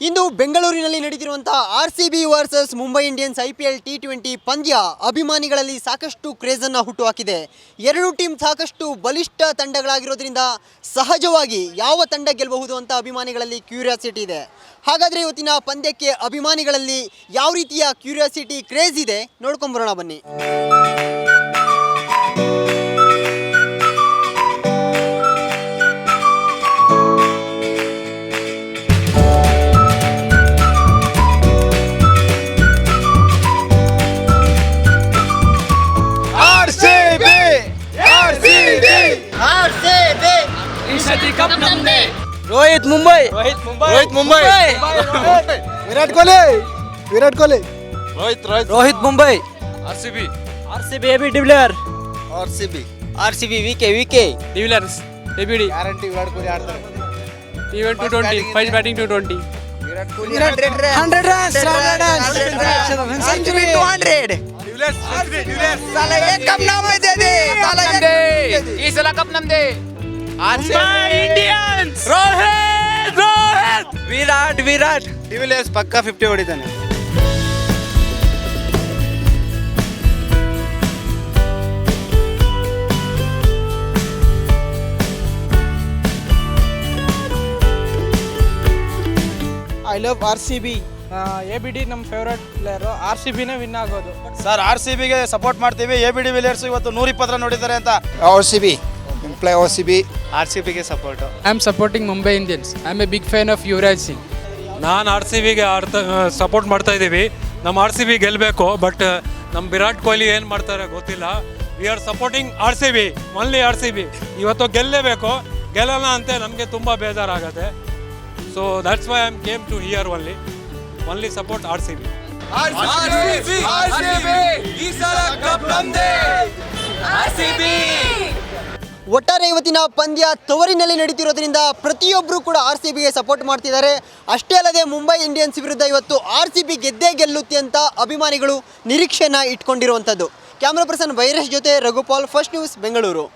ಇಂದು ಬೆಂಗಳೂರಿನಲ್ಲಿ ನಡೆದಿರುವಂತಹ RCB versus Mumbai Indians IPL T20 ಪಂದ್ಯ ಅಭಿಮಾನಿಗಳಲ್ಲಿ ಸಾಕಷ್ಟು ಕ್ರೇಜನ್ನು ಹುಟ್ಟುಹಾಕಿದೆ. ಎರಡು ಟೀಮ್ ಸಾಕಷ್ಟು ಬಲಿಷ್ಠ ತಂಡಗಳಾಗಿರೋದ್ರಿಂದ ಸಹಜವಾಗಿ ಯಾವ ತಂಡ ಗೆಲ್ಲಬಹುದು ಅಂತ ಅಭಿಮಾನಿಗಳಲ್ಲಿ ಕ್ಯೂರಿಯಾಸಿಟಿ ಇದೆ. ಹಾಗಾದರೆ ಇವತ್ತಿನ ಪಂದ್ಯಕ್ಕೆ ಅಭಿಮಾನಿಗಳಲ್ಲಿ ಯಾವ ರೀತಿಯ ಕ್ಯೂರಿಯಾಸಿಟಿ ಕ್ರೇಜ್ ಇದೆ ನೋಡ್ಕೊಂಬರೋಣ ಬನ್ನಿ. Rohit Mumbai Virat Kohli Rohit Mumbai RCB AB de Villiers RCB विके de Villiers ABD guarantee Virat Kohli ಆಡ್ತಾರೆ. T20 220 first batting 220 100 runs century 200 साला एक कप नाम है दे दे साला ಈ ಸಲ ಕಪ್ ನಮ್ದೇ इंडियंस रोहित विराट ಡಿವಿಲಿಯರ್ಸ್ ಪಕ್ಕಾ 50 ಹೊಡಿತಾನೆ. ಐ ಲವ್ RCB ABD ನಮ್ಮ ಫೇವರೇಟ್ ಪ್ಲೇಯರು RCB ನೇ ವಿನ್ ಆಗೋದು. ಸರ್ RCB ಗೆ ಸಪೋರ್ಟ್ ಮಾಡ್ತೀವಿ. AB ಡಿವಿಲಿಯರ್ಸ್ ಇವತ್ತು 120 ರನ್ ಹೊಡಿತಾರೆ ಅಂತ. RCB ಗೆ support. I am supporting Mumbai Indians. I am a big fan of Yuvraj Singh. ನಾನು RCBಗೆ ಸಪೋರ್ಟ್ ಮಾಡ್ತಾ ಇದ್ದೀವಿ. ನಮ್ಮ RCB ಗೆಲ್ಲಬೇಕು, ಬಟ್ ನಮ್ಮ ವಿರಾಟ್ ಕೊಹ್ಲಿ ಏನು ಮಾಡ್ತಾರೆ ಗೊತ್ತಿಲ್ಲ. We are supporting RCB, only RCB. ಇವತ್ತು ಗೆಲ್ಲಲೇಬೇಕು, ಗೆಲ್ಲಲ್ಲ ಅಂತ ನಮಗೆ ತುಂಬ ಬೇಜಾರಾಗುತ್ತೆ. So that's why I am came to here only support RCB. ಒಟ್ಟಾರೆ ಇವತ್ತಿನ ಪಂದ್ಯ ತವರಿನಲ್ಲಿ ನಡೀತಿರೋದ್ರಿಂದ ಪ್ರತಿಯೊಬ್ಬರು ಕೂಡ RCBಗೆ ಸಪೋರ್ಟ್ ಮಾಡ್ತಿದ್ದಾರೆ. ಅಷ್ಟೇ ಅಲ್ಲದೆ ಮುಂಬೈ ಇಂಡಿಯನ್ಸ್ ವಿರುದ್ಧ ಇವತ್ತು RCB ಗೆದ್ದೇ ಗೆಲ್ಲುತ್ತೆ ಅಂತ ಅಭಿಮಾನಿಗಳು ನಿರೀಕ್ಷೆನ ಇಟ್ಕೊಂಡಿರುವಂಥದ್ದು. ಕ್ಯಾಮ್ರಾ ಪರ್ಸನ್ ವೈರೇಶ್ ಜೊತೆ ರಘುಪಾಲ್, ಫಸ್ಟ್ ನ್ಯೂಸ್, ಬೆಂಗಳೂರು.